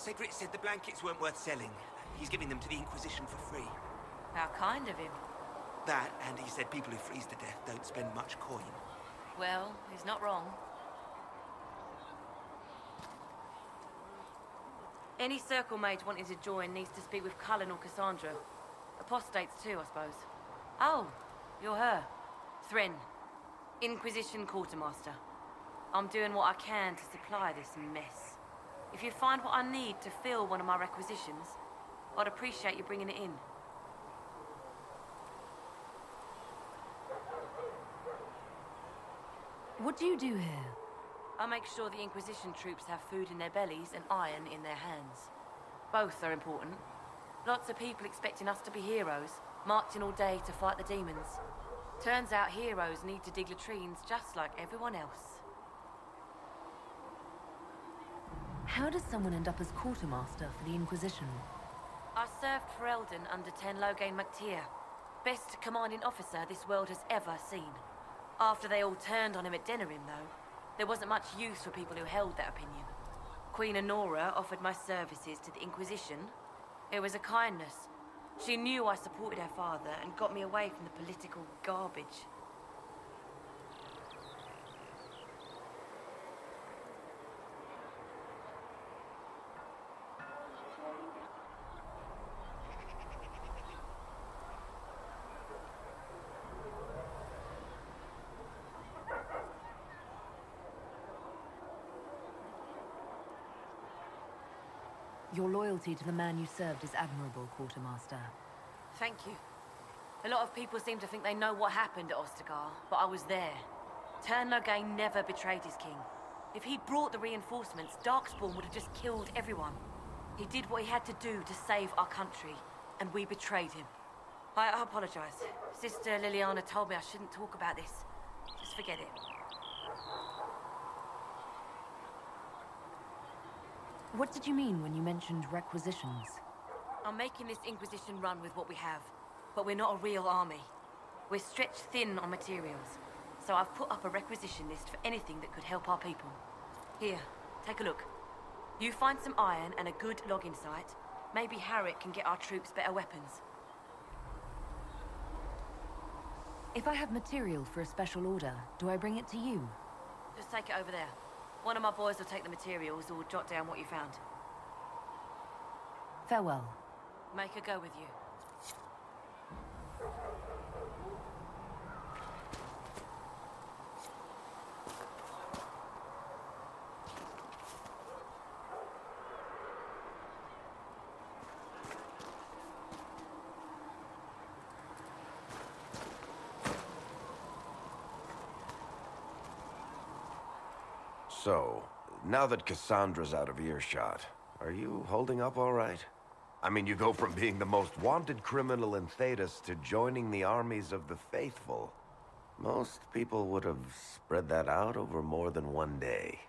Cedric said the blankets weren't worth selling. He's giving them to the Inquisition for free. How kind of him. That, and he said people who freeze to death don't spend much coin. Well, he's not wrong. Any circle mage wanting to join needs to speak with Cullen or Cassandra. Apostates too, I suppose. Oh, you're her. Thren. Inquisition Quartermaster. I'm doing what I can to supply this mess. If you find what I need to fill one of my requisitions, I'd appreciate you bringing it in. What do you do here? I make sure the Inquisition troops have food in their bellies and iron in their hands. Both are important. Lots of people expecting us to be heroes, marching all day to fight the demons. Turns out heroes need to dig latrines just like everyone else. How does someone end up as quartermaster for the Inquisition? I served for Eldon under Ten Logain MacTier. Best commanding officer this world has ever seen. After they all turned on him at Denerim, though, there wasn't much use for people who held that opinion. Queen Honora offered my services to the Inquisition. It was a kindness. She knew I supported her father and got me away from the political garbage. Your loyalty to the man you served is admirable, Quartermaster. Thank you. A lot of people seem to think they know what happened at Ostagar, but I was there. Tern Logain never betrayed his king. If he'd brought the reinforcements, Darkspawn would have just killed everyone. He did what he had to do to save our country, and we betrayed him. I apologize. Sister Liliana told me I shouldn't talk about this. Just forget it. What did you mean when you mentioned requisitions? I'm making this Inquisition run with what we have, but we're not a real army. We're stretched thin on materials, so I've put up a requisition list for anything that could help our people. Here, take a look. You find some iron and a good logging site, maybe Harriet can get our troops better weapons. If I have material for a special order, do I bring it to you? Just take it over there. One of my boys will take the materials or jot down what you found. Farewell. Make her go with you. So, now that Cassandra's out of earshot, are you holding up all right? I mean, you go from being the most wanted criminal in Tedasa to joining the armies of the faithful. Most people would have spread that out over more than one day.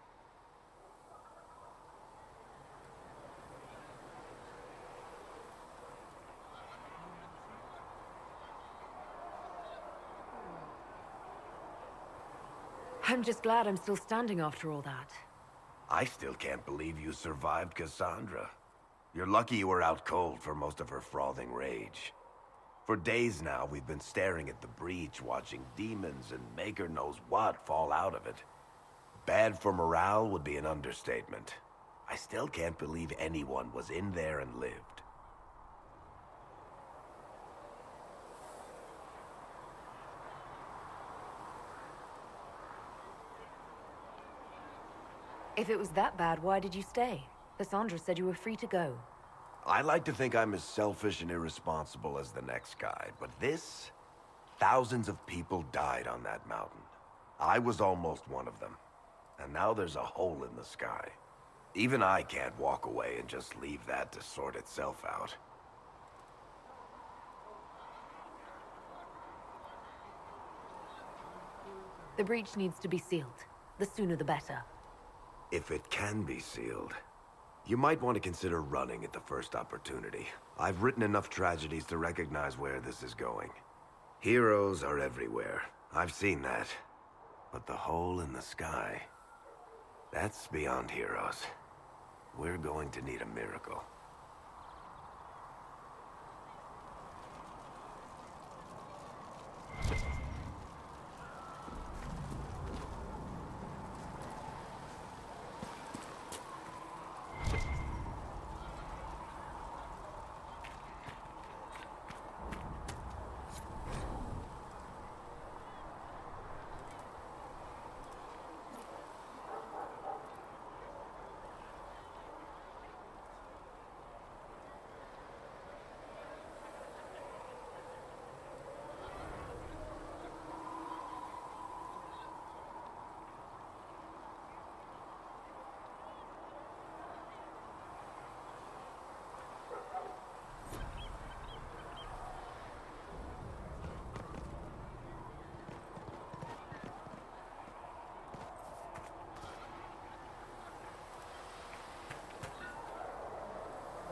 I'm just glad I'm still standing after all that. I still can't believe you survived Cassandra. You're lucky you were out cold for most of her frothing rage. For days now, we've been staring at the breach, watching demons and maker knows what fall out of it. Bad for morale would be an understatement. I still can't believe anyone was in there and lived. If it was that bad, why did you stay? Cassandra said you were free to go. I like to think I'm as selfish and irresponsible as the next guy, but this... Thousands of people died on that mountain. I was almost one of them. And now there's a hole in the sky. Even I can't walk away and just leave that to sort itself out. The breach needs to be sealed. The sooner the better. If it can be sealed, you might want to consider running at the first opportunity. I've written enough tragedies to recognize where this is going. Heroes are everywhere. I've seen that. But the hole in the sky, that's beyond heroes. We're going to need a miracle.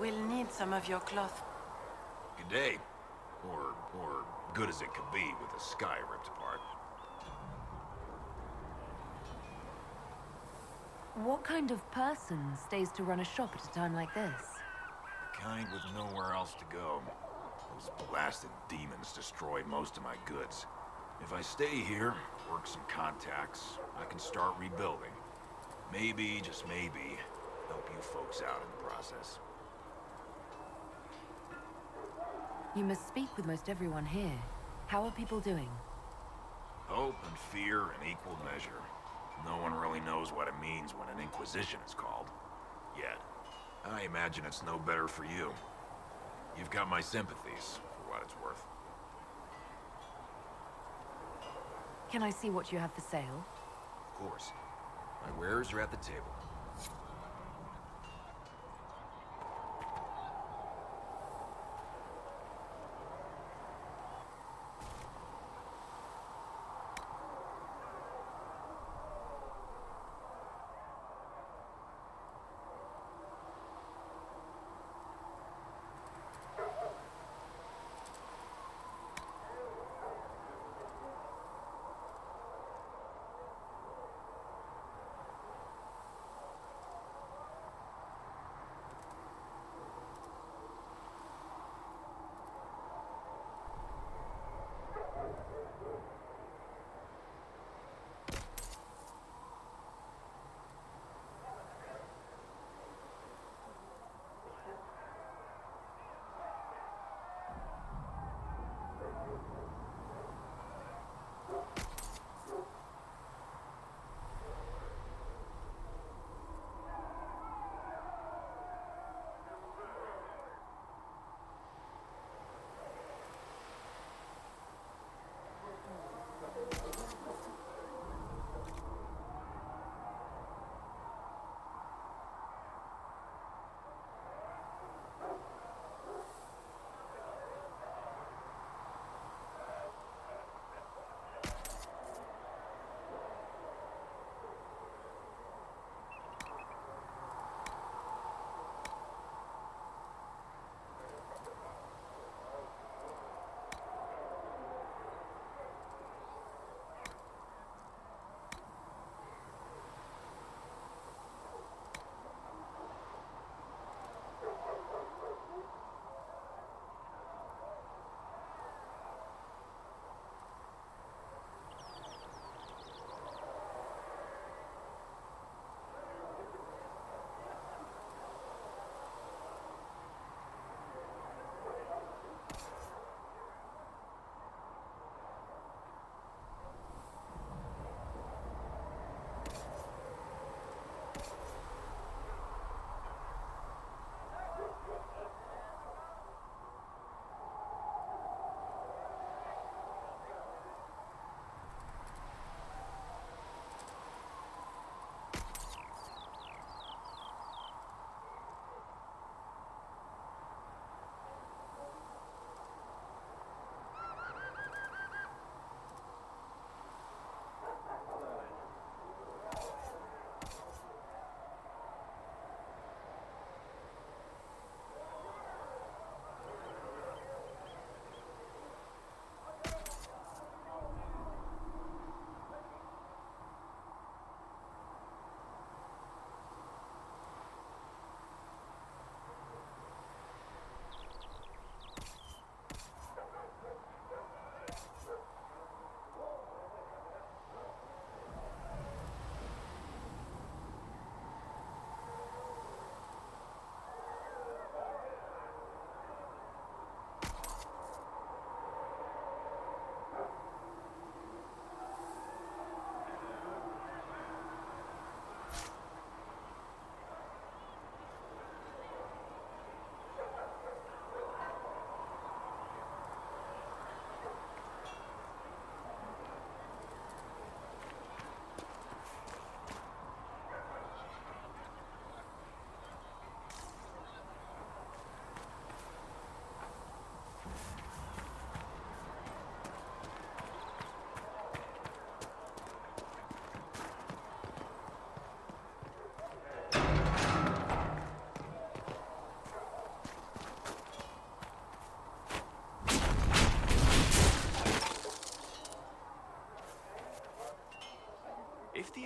We'll need some of your cloth. Good day. Or good as it could be with the sky ripped apart. What kind of person stays to run a shop at a time like this? Kind with nowhere else to go. Those blasted demons destroy most of my goods. If I stay here, work some contacts, I can start rebuilding. Maybe, just maybe, help you folks out in the process. You must speak with most everyone here. How are people doing? Hope and fear in equal measure. No one really knows what it means when an Inquisition is called. Yet. I imagine it's no better for you. You've got my sympathies, for what it's worth. Can I see what you have for sale? Of course. My wares are at the table.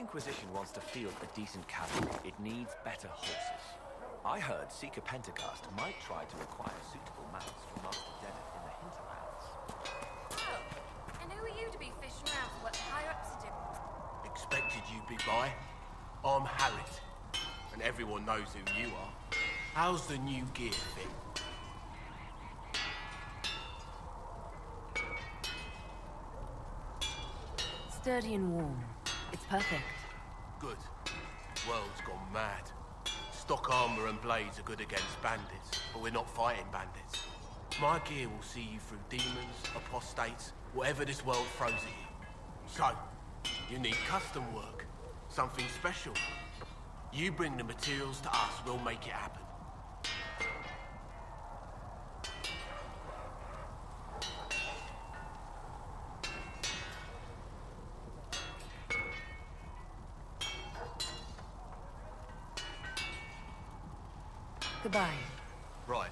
Inquisition wants to field a decent cavalry, it needs better horses. I heard Seeker Pentagast might try to acquire suitable mounts for Master Dennet in the hinterlands. Oh, and who are you to be fishing around for what the higher-ups are doing? Expected you, big boy. I'm Harriet, and everyone knows who you are. How's the new gear fit? Sturdy and warm. It's perfect. Good. World's gone mad. Stock armor and blades are good against bandits, but we're not fighting bandits. My gear will see you through demons, apostates, whatever this world throws at you. So, you need custom work. Something special. You bring the materials to us, we'll make it happen. Goodbye. Right.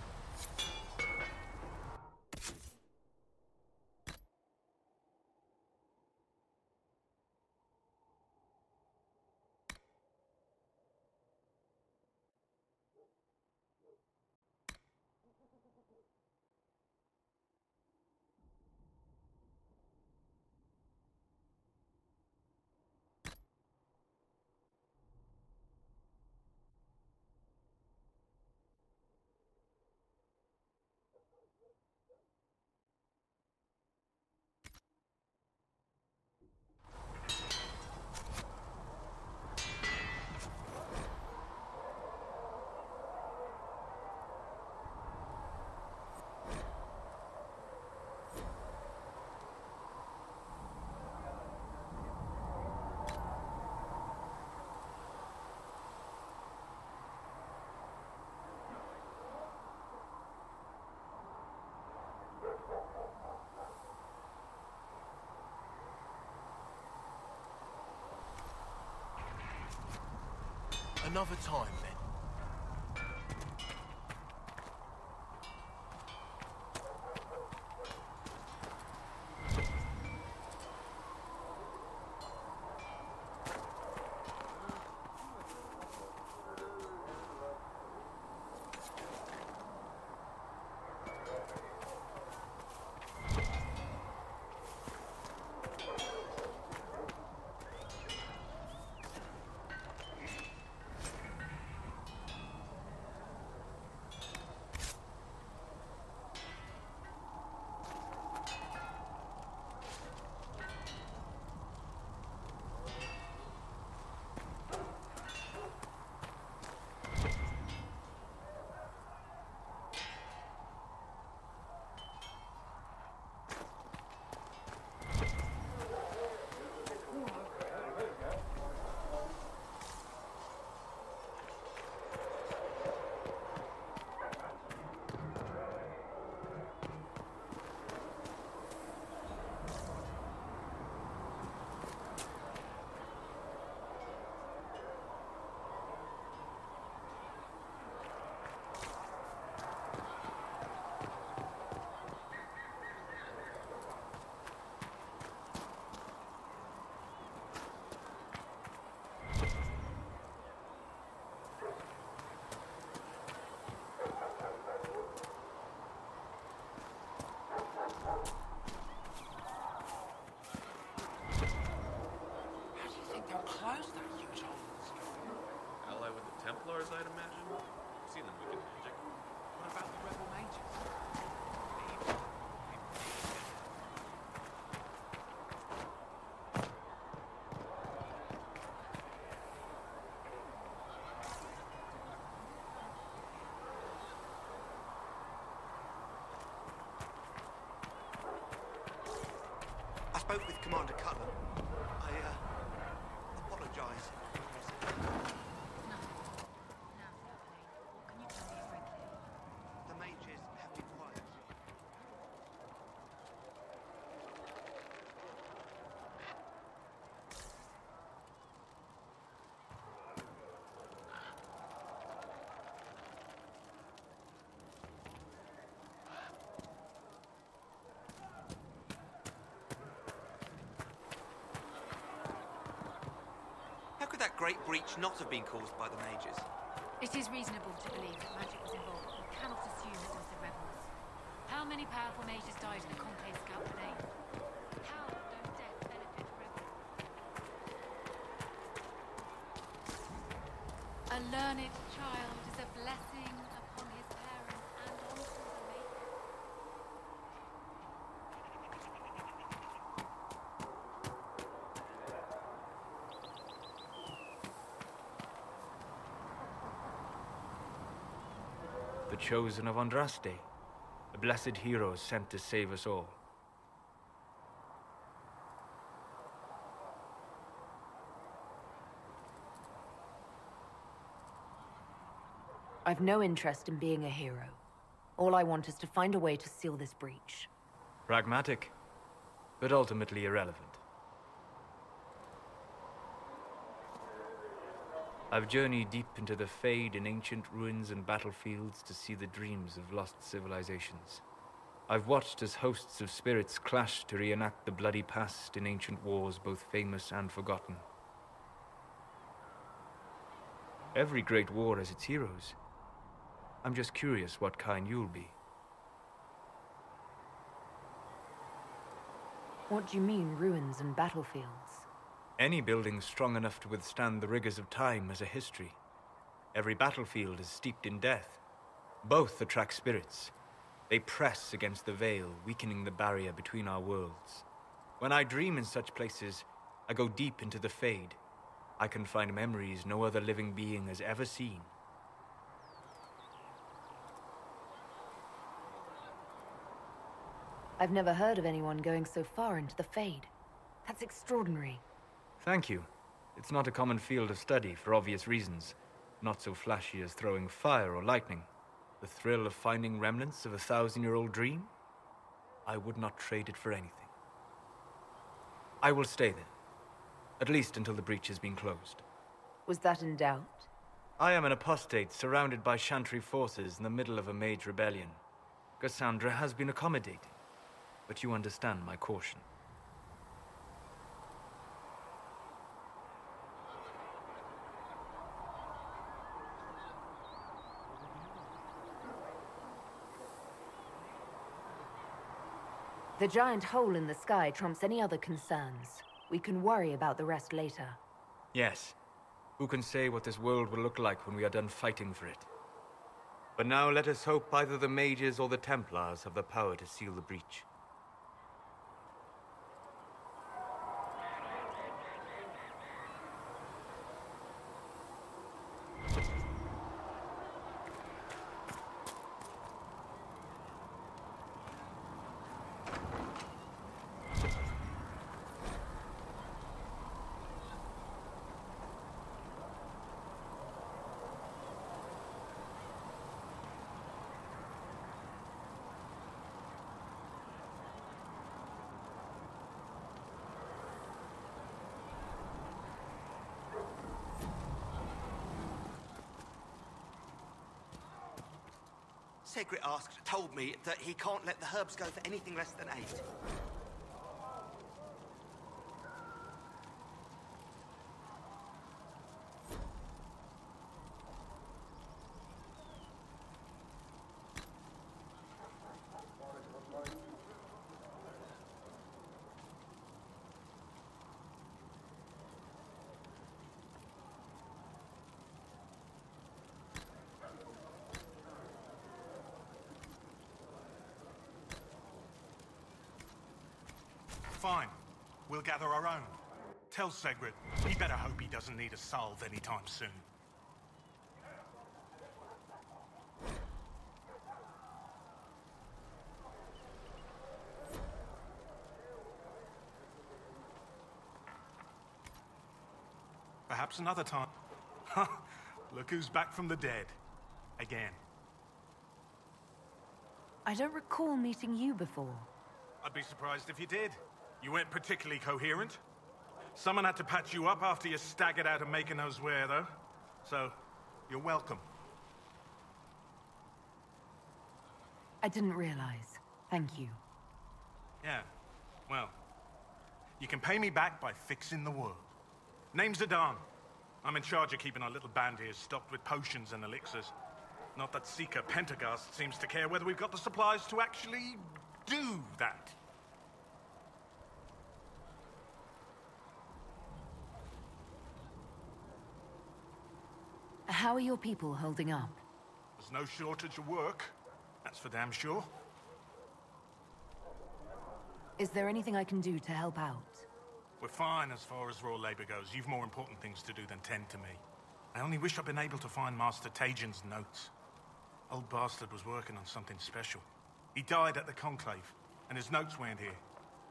Another time, then. Templars, I'd imagine. See them wicked magic. What about the rebel mages? I spoke with Commander Cullen. I apologize. The mages have been quiet. that great breach not have been caused by the mages? It is reasonable to believe that magic was involved, but we cannot assume it was the rebels. How many powerful mages died in the Conclave's Name? How would those deaths benefit rebels? A learned child is a blessing upon his parents and on to the maker. The chosen of Andraste, a blessed hero sent to save us all. I've no interest in being a hero. All I want is to find a way to seal this breach. Pragmatic, but ultimately irrelevant. I've journeyed deep into the Fade in ancient ruins and battlefields to see the dreams of lost civilizations. I've watched as hosts of spirits clash to reenact the bloody past in ancient wars, both famous and forgotten. Every great war has its heroes. I'm just curious what kind you'll be. What do you mean, ruins and battlefields? Any building strong enough to withstand the rigors of time has a history. Every battlefield is steeped in death. Both attract spirits. They press against the veil, weakening the barrier between our worlds. When I dream in such places, I go deep into the Fade. I can find memories no other living being has ever seen. I've never heard of anyone going so far into the Fade. That's extraordinary. Thank you. It's not a common field of study for obvious reasons. Not so flashy as throwing fire or lightning. The thrill of finding remnants of a 1,000-year-old dream? I would not trade it for anything. I will stay there. At least until the breach has been closed. Was that in doubt? I am an apostate surrounded by Chantry forces in the middle of a mage rebellion. Cassandra has been accommodating, but you understand my caution. The giant hole in the sky trumps any other concerns. We can worry about the rest later. Yes. Who can say what this world will look like when we are done fighting for it? But now let us hope either the mages or the Templars have the power to seal the breach. Segrit told me that he can't let the herbs go for anything less than 8. Fine. We'll gather our own. Tell Segrit, he better hope he doesn't need a salve anytime soon. Perhaps another time. Look who's back from the dead. Again. I don't recall meeting you before. I'd be surprised if you did. You weren't particularly coherent. Someone had to patch you up after you staggered out of making those wear, though. So, you're welcome. I didn't realize. Thank you. Yeah, well, you can pay me back by fixing the world. Name's Adan. I'm in charge of keeping our little band here stocked with potions and elixirs. Not that Seeker Pentagast seems to care whether we've got the supplies to actually do that. How are your people holding up? There's no shortage of work. That's for damn sure. Is there anything I can do to help out? We're fine as far as raw labor goes. You've more important things to do than tend to me. I only wish I'd been able to find Master Tajin's notes. Old bastard was working on something special. He died at the Conclave, and his notes weren't here.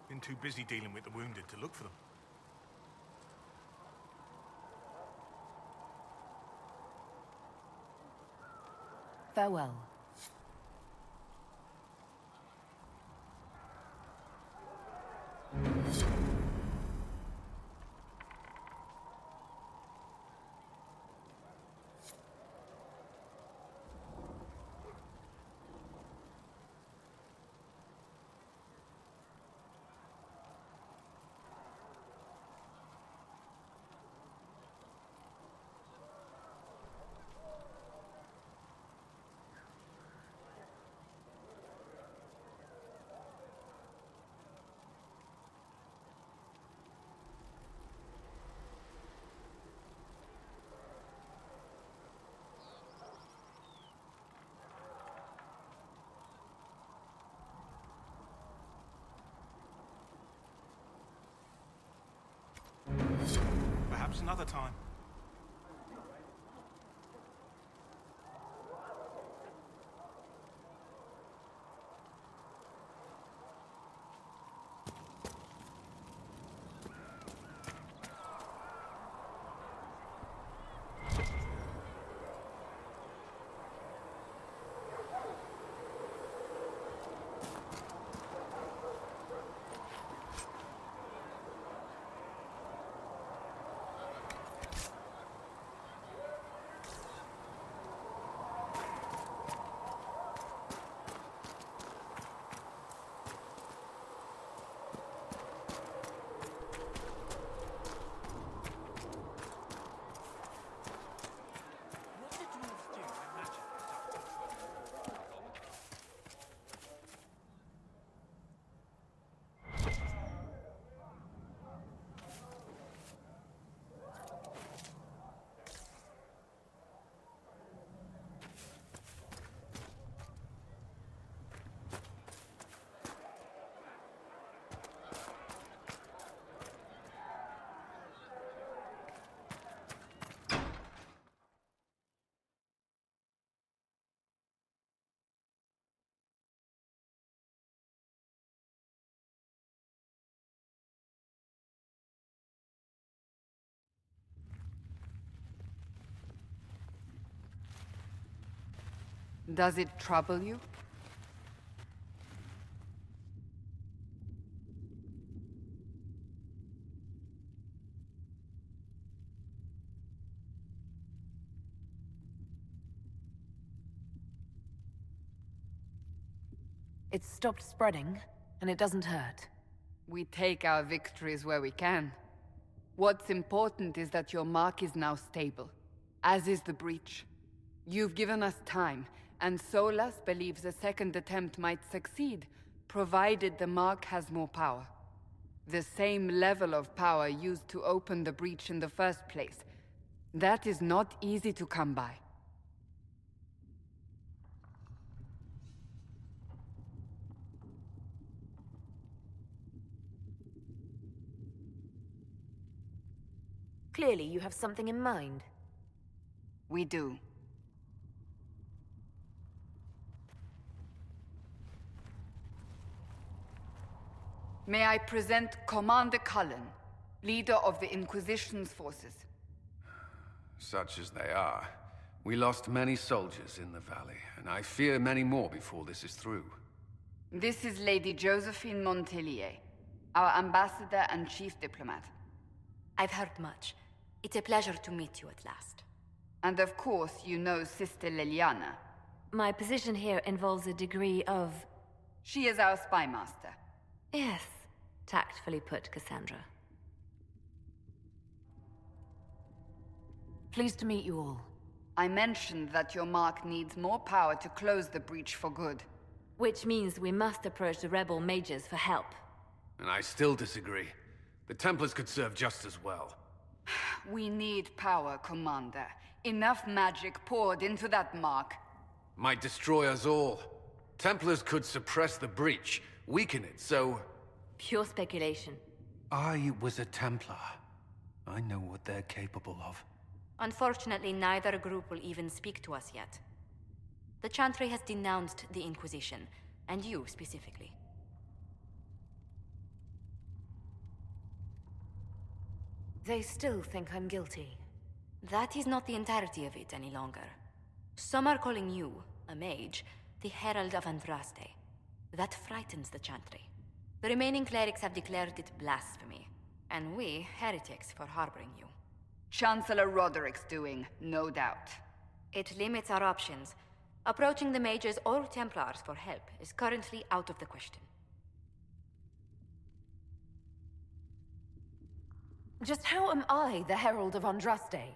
Been too busy dealing with the wounded to look for them. Farewell. Perhaps another time. Does it trouble you? It's stopped spreading, and it doesn't hurt. We take our victories where we can. What's important is that your mark is now stable, as is the breach. You've given us time, and Solas believes a second attempt might succeed, provided the mark has more power. The same level of power used to open the breach in the first place. That is not easy to come by. Clearly, you have something in mind. We do. May I present Commander Cullen, leader of the Inquisition's forces. Such as they are. We lost many soldiers in the valley, and I fear many more before this is through. This is Lady Josephine Montelier, our ambassador and chief diplomat. I've heard much. It's a pleasure to meet you at last. And of course, you know Sister Liliana. My position here involves a degree of... She is our spy master. Yes, tactfully put, Cassandra. Pleased to meet you all. I mentioned that your mark needs more power to close the breach for good. Which means we must approach the rebel mages for help. And I still disagree. The Templars could serve just as well. We need power, Commander. Enough magic poured into that mark. Might destroy us all. Templars could suppress the breach, weaken it, so... Pure speculation. I was a Templar. I know what they're capable of. Unfortunately, neither group will even speak to us yet. The Chantry has denounced the Inquisition, and you specifically. They still think I'm guilty. That is not the entirety of it any longer. Some are calling you, a mage, the Herald of Andraste. That frightens the Chantry. The remaining clerics have declared it blasphemy, and we, heretics, for harboring you. Chancellor Roderick's doing, no doubt. It limits our options. Approaching the mages or Templars for help is currently out of the question. Just how am I the Herald of Andraste?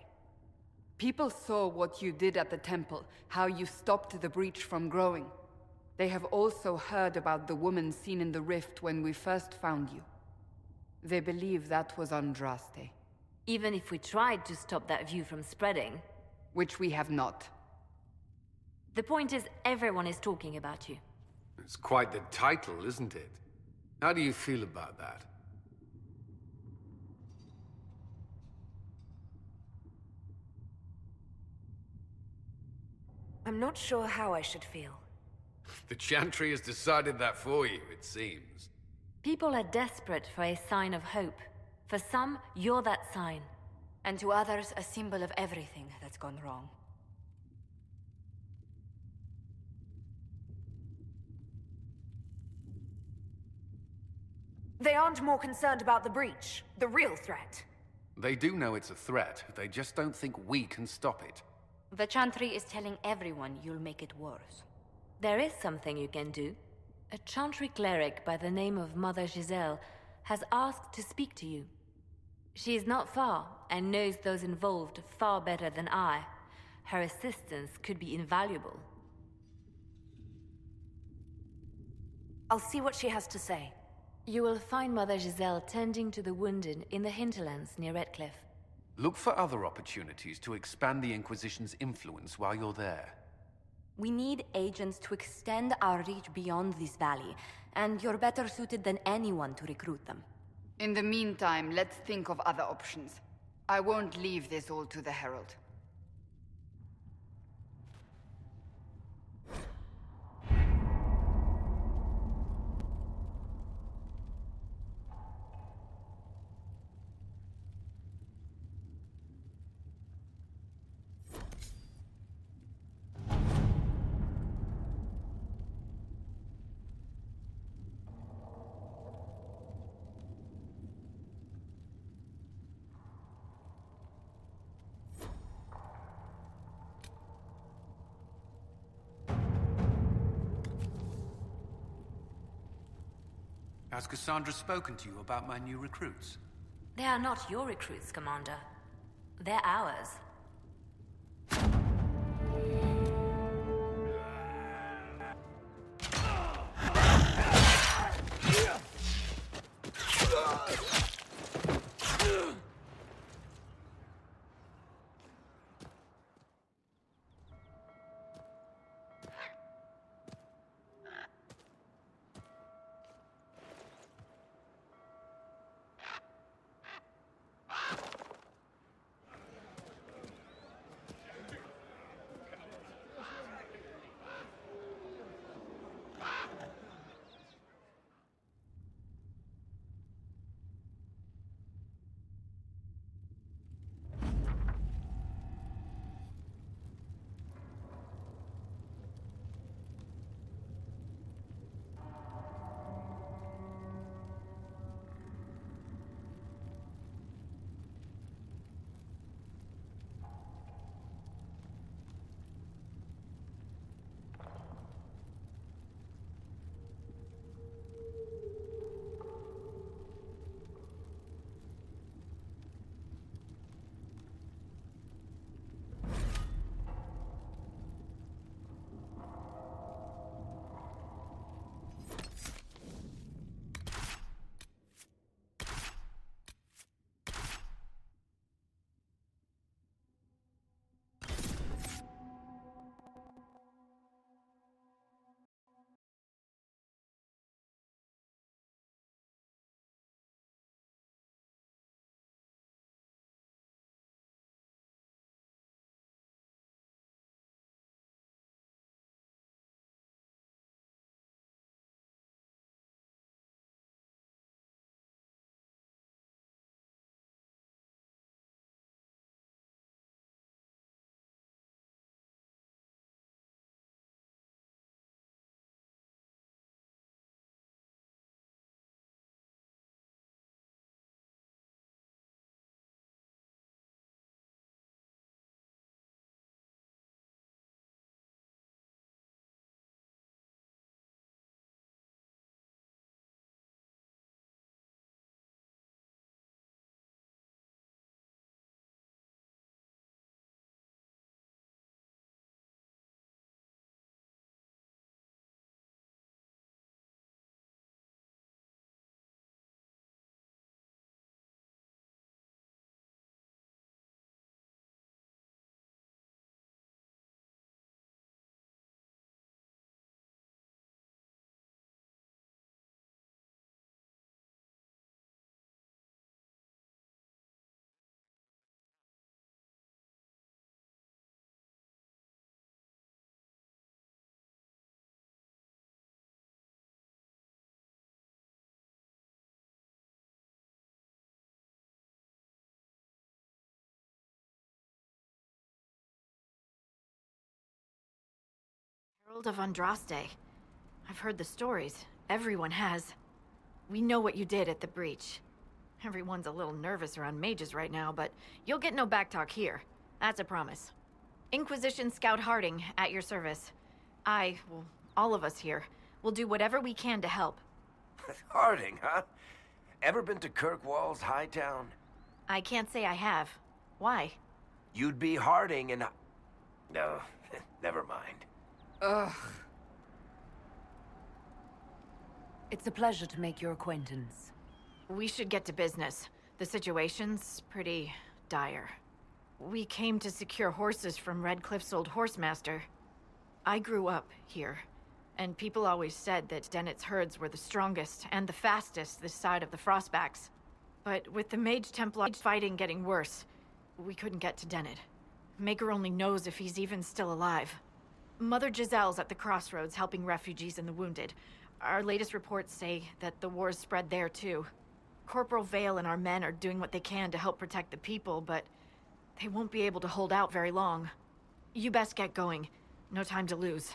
People saw what you did at the temple, how you stopped the breach from growing. They have also heard about the woman seen in the rift when we first found you. They believe that was Andraste. Even if we tried to stop that view from spreading... Which we have not. The point is, everyone is talking about you. It's quite the title, isn't it? How do you feel about that? I'm not sure how I should feel. The Chantry has decided that for you, it seems. People are desperate for a sign of hope. For some, you're that sign. And to others, a symbol of everything that's gone wrong. They aren't more concerned about the breach, the real threat. They do know it's a threat, they just don't think we can stop it. The Chantry is telling everyone you'll make it worse. There is something you can do. A Chantry cleric by the name of Mother Giselle has asked to speak to you. She is not far, and knows those involved far better than I. Her assistance could be invaluable. I'll see what she has to say. You will find Mother Giselle tending to the wounded in the hinterlands near Redcliffe. Look for other opportunities to expand the Inquisition's influence while you're there. We need agents to extend our reach beyond this valley, and you're better suited than anyone to recruit them. In the meantime, let's think of other options. I won't leave this all to the Herald. Has Cassandra spoken to you about my new recruits? They are not your recruits, Commander. They're ours. World of Andraste. I've heard the stories. Everyone has. We know what you did at the breach. Everyone's a little nervous around mages right now, but you'll get no backtalk here. That's a promise. Inquisition Scout Harding, at your service. Well, all of us here, will do whatever we can to help. Harding, huh? Ever been to Kirkwall's Hightown? I can't say I have. Why? You'd be Harding and... No, never mind. Ugh. It's a pleasure to make your acquaintance. We should get to business. The situation's pretty dire. We came to secure horses from Redcliffe's old horsemaster. I grew up here, and people always said that Dennett's herds were the strongest and the fastest this side of the Frostbacks. But with the Mage Templar fighting getting worse, we couldn't get to Dennett. Maker only knows if he's even still alive. Mother Giselle's at the crossroads helping refugees and the wounded. Our latest reports say that the war's spread there too. Corporal Vale and our men are doing what they can to help protect the people, but they won't be able to hold out very long. You best get going. No time to lose.